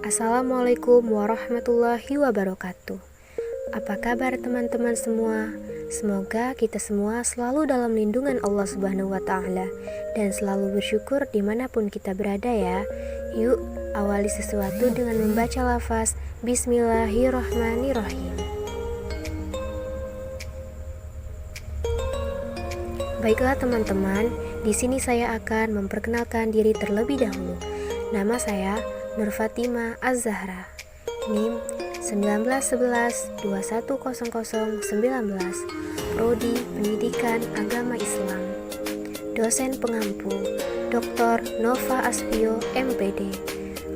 Assalamualaikum warahmatullahi wabarakatuh. Apa kabar teman-teman semua? Semoga kita semua selalu dalam lindungan Allah Subhanahu wa Ta'ala dan selalu bersyukur dimanapun kita berada ya. Yuk, awali sesuatu dengan membaca lafaz Bismillahirrahmanirrahim. Baiklah teman-teman, di sini saya akan memperkenalkan diri terlebih dahulu. Nama saya Nur Fatimah Az-Zahra, NIM 1911-2100-19, Prodi Pendidikan Agama Islam, Dosen Pengampu Dr. Nova Aspio, MPD,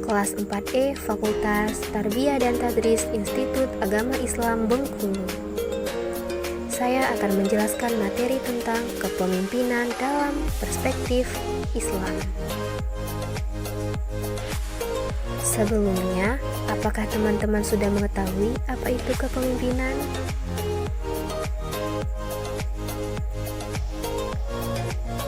Kelas 4E Fakultas Tarbiyah dan Tadris Institut Agama Islam Bengkulu. Saya akan menjelaskan materi tentang kepemimpinan dalam perspektif Islam. Sebelumnya, apakah teman-teman sudah mengetahui apa itu kepemimpinan?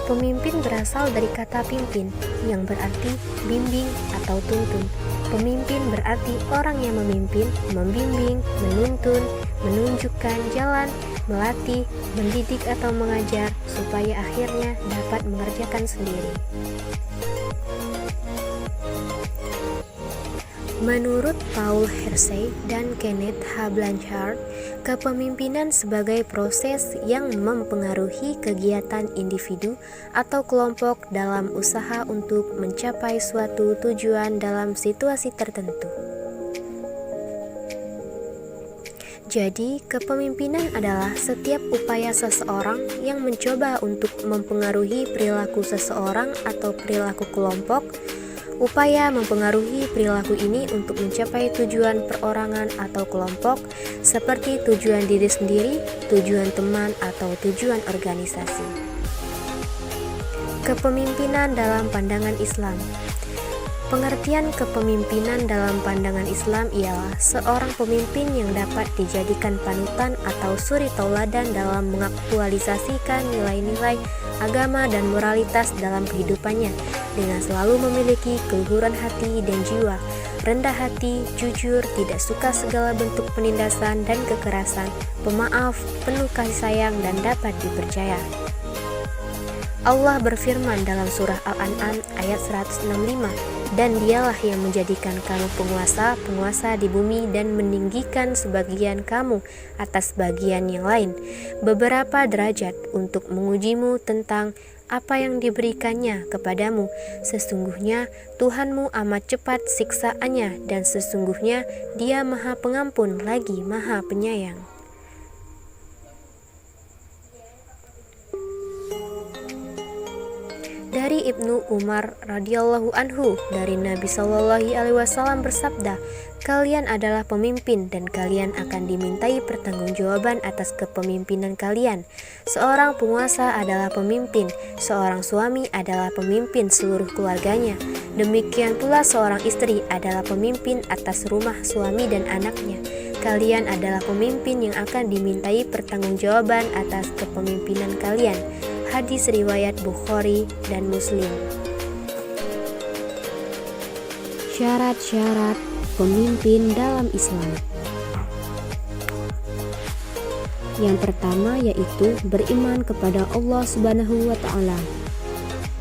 Pemimpin berasal dari kata pimpin, yang berarti bimbing atau tuntun. Pemimpin berarti orang yang memimpin, membimbing, menuntun, menunjukkan jalan, melatih, mendidik atau mengajar supaya akhirnya dapat mengerjakan sendiri. Menurut Paul Hersey dan Kenneth H. Blanchard, kepemimpinan sebagai proses yang mempengaruhi kegiatan individu atau kelompok dalam usaha untuk mencapai suatu tujuan dalam situasi tertentu. Jadi, kepemimpinan adalah setiap upaya seseorang yang mencoba untuk mempengaruhi perilaku seseorang atau perilaku kelompok. Upaya mempengaruhi perilaku ini untuk mencapai tujuan perorangan atau kelompok, seperti tujuan diri sendiri, tujuan teman, atau tujuan organisasi. Kepemimpinan dalam pandangan Islam. Pengertian kepemimpinan dalam pandangan Islam ialah seorang pemimpin yang dapat dijadikan panutan atau suri tauladan dalam mengaktualisasikan nilai-nilai agama dan moralitas dalam kehidupannya, dengan selalu memiliki keluhuran hati dan jiwa, rendah hati, jujur, tidak suka segala bentuk penindasan dan kekerasan, pemaaf, penuh kasih sayang, dan dapat dipercaya. Allah berfirman dalam surah Al-An'am ayat 165, dan dialah yang menjadikan kamu penguasa di bumi dan meninggikan sebagian kamu atas bagian yang lain, beberapa derajat untuk mengujimu tentang apa yang diberikannya kepadamu. Sesungguhnya Tuhanmu amat cepat siksaannya dan sesungguhnya Dia Maha Pengampun lagi Maha Penyayang. Dari Ibnu Umar radhiyallahu anhu, dari Nabi sallallahu alaihi wasallam bersabda, "Kalian adalah pemimpin dan kalian akan dimintai pertanggungjawaban atas kepemimpinan kalian. Seorang penguasa adalah pemimpin, seorang suami adalah pemimpin seluruh keluarganya. Demikian pula seorang istri adalah pemimpin atas rumah suami dan anaknya. Kalian adalah pemimpin yang akan dimintai pertanggungjawaban atas kepemimpinan kalian." Hadis riwayat Bukhari dan Muslim. Syarat-syarat pemimpin dalam Islam. Yang pertama yaitu beriman kepada Allah Subhanahu wa Ta'ala.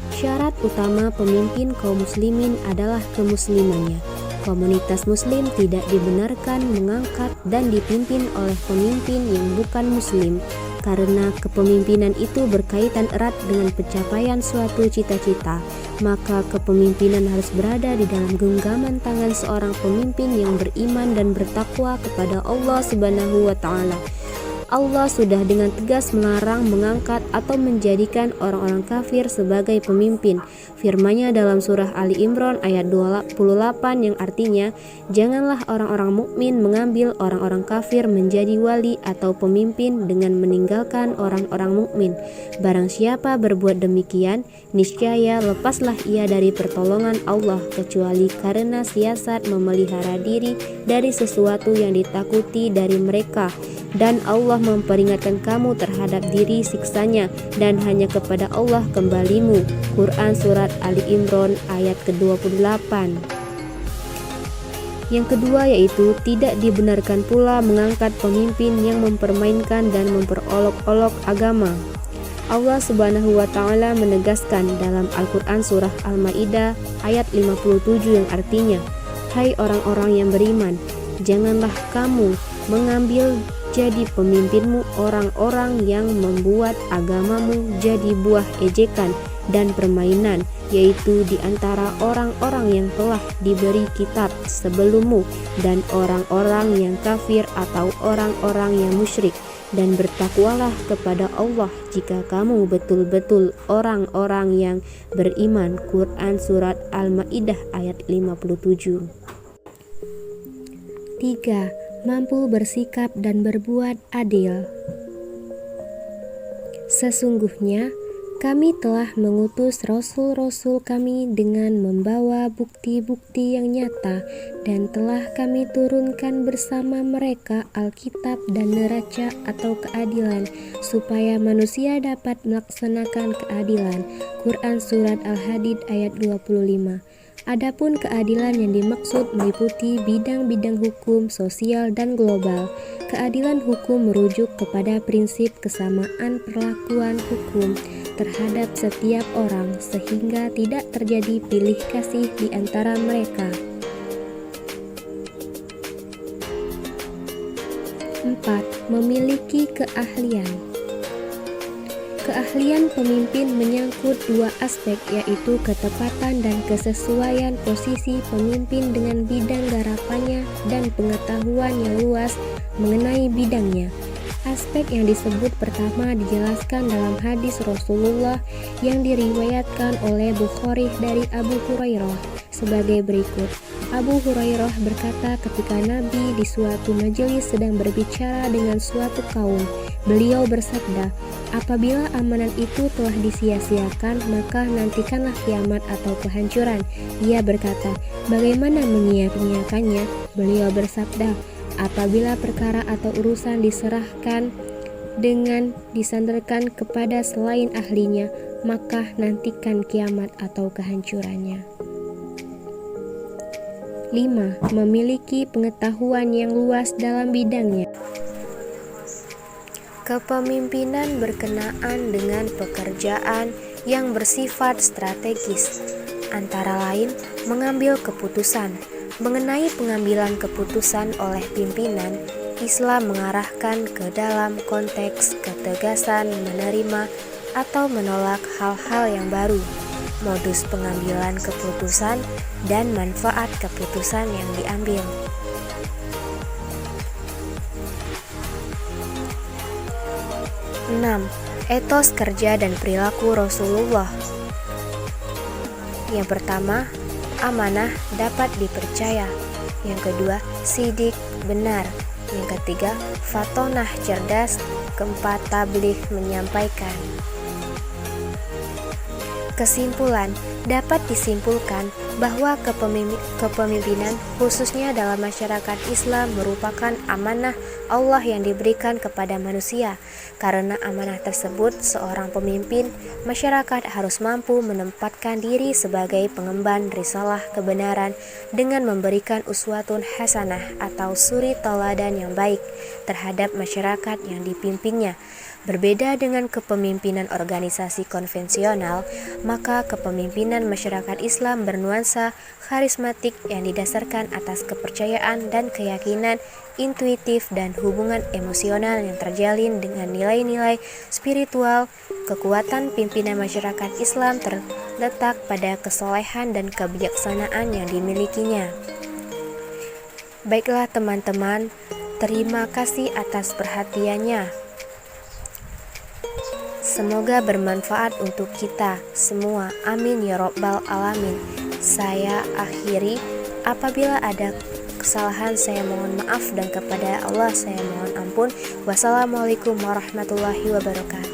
Syarat utama pemimpin kaum muslimin adalah kemuslimannya. Komunitas muslim tidak dibenarkan mengangkat dan dipimpin oleh pemimpin yang bukan muslim, karena kepemimpinan itu berkaitan erat dengan pencapaian suatu cita-cita. Maka kepemimpinan harus berada di dalam genggaman tangan seorang pemimpin yang beriman dan bertakwa kepada Allah Subhanahu wa Ta'ala. Allah sudah dengan tegas melarang mengangkat atau menjadikan orang-orang kafir sebagai pemimpin. Firman-Nya dalam surah Ali Imran ayat 28 yang artinya, "Janganlah orang-orang mukmin mengambil orang-orang kafir menjadi wali atau pemimpin dengan meninggalkan orang-orang mukmin. Barang siapa berbuat demikian, niscaya lepaslah ia dari pertolongan Allah kecuali karena siasat memelihara diri dari sesuatu yang ditakuti dari mereka. Dan Allah memperingatkan kamu terhadap diri siksanya, dan hanya kepada Allah kembalimu." Quran Surat Ali Imran ayat ke-28. Yang kedua yaitu tidak dibenarkan pula mengangkat pemimpin yang mempermainkan dan memperolok-olok agama. Allah Subhanahu wa Ta'ala menegaskan dalam Al-Quran surah Al-Ma'idah ayat 57 yang artinya, "Hai orang-orang yang beriman, janganlah kamu mengambil jadi pemimpinmu orang-orang yang membuat agamamu jadi buah ejekan dan permainan, yaitu di antara orang-orang yang telah diberi kitab sebelummu dan orang-orang yang kafir atau orang-orang yang musyrik. Dan bertakwalah kepada Allah jika kamu betul-betul orang-orang yang beriman." Quran Surat Al-Ma'idah ayat 57. 3. Mampu bersikap dan berbuat adil. Sesungguhnya kami telah mengutus rasul-rasul kami dengan membawa bukti-bukti yang nyata, dan telah kami turunkan bersama mereka Alkitab dan neraca atau keadilan, supaya manusia dapat melaksanakan keadilan. Quran Surat Al-Hadid ayat 25. Adapun keadilan yang dimaksud meliputi bidang-bidang hukum, sosial, dan global. Keadilan hukum merujuk kepada prinsip kesamaan perlakuan hukum terhadap setiap orang sehingga tidak terjadi pilih kasih di antara mereka. 4. Memiliki keahlian. Keahlian pemimpin menyangkut dua aspek, yaitu ketepatan dan kesesuaian posisi pemimpin dengan bidang garapannya dan pengetahuan yang luas mengenai bidangnya. Aspek yang disebut pertama dijelaskan dalam hadis Rasulullah yang diriwayatkan oleh Bukhari dari Abu Hurairah sebagai berikut. Abu Hurairah berkata, ketika Nabi di suatu majelis sedang berbicara dengan suatu kaum, beliau bersabda, "Apabila amanat itu telah disia-siakan, maka nantikanlah kiamat atau kehancuran." Ia berkata, "Bagaimana menyia-nyiakannya?" Beliau bersabda, "Apabila perkara atau urusan diserahkan dengan disandarkan kepada selain ahlinya, maka nantikan kiamat atau kehancurannya." 5. Memiliki pengetahuan yang luas dalam bidangnya. Kepemimpinan berkenaan dengan pekerjaan yang bersifat strategis, antara lain mengambil keputusan. Mengenai pengambilan keputusan oleh pimpinan, Islam mengarahkan ke dalam konteks ketegasan menerima atau menolak hal-hal yang baru, modus pengambilan keputusan, dan manfaat keputusan yang diambil. 6. Etos kerja dan perilaku Rasulullah. Yang pertama, amanah, dapat dipercaya. Yang kedua, sidik, benar. Yang ketiga, fatonah, cerdas. Keempat, tabligh, menyampaikan. Kesimpulan, dapat disimpulkan bahwa kepemimpinan khususnya dalam masyarakat Islam merupakan amanah Allah yang diberikan kepada manusia. Karena amanah tersebut, seorang pemimpin masyarakat harus mampu menempatkan diri sebagai pengemban risalah kebenaran dengan memberikan uswatun hasanah atau suri tauladan yang baik terhadap masyarakat yang dipimpinnya. Berbeda dengan kepemimpinan organisasi konvensional, maka kepemimpinan masyarakat Islam bernuansa karismatik yang didasarkan atas kepercayaan dan keyakinan intuitif dan hubungan emosional yang terjalin dengan nilai-nilai spiritual. Kekuatan pimpinan masyarakat Islam terletak pada kesolehan dan kebijaksanaan yang dimilikinya. Baiklah teman-teman, terima kasih atas perhatiannya. Semoga bermanfaat untuk kita semua. Amin ya Rabbal Alamin. Saya akhiri. Apabila ada kesalahan, saya mohon maaf, dan kepada Allah saya mohon ampun. Wassalamualaikum warahmatullahi wabarakatuh.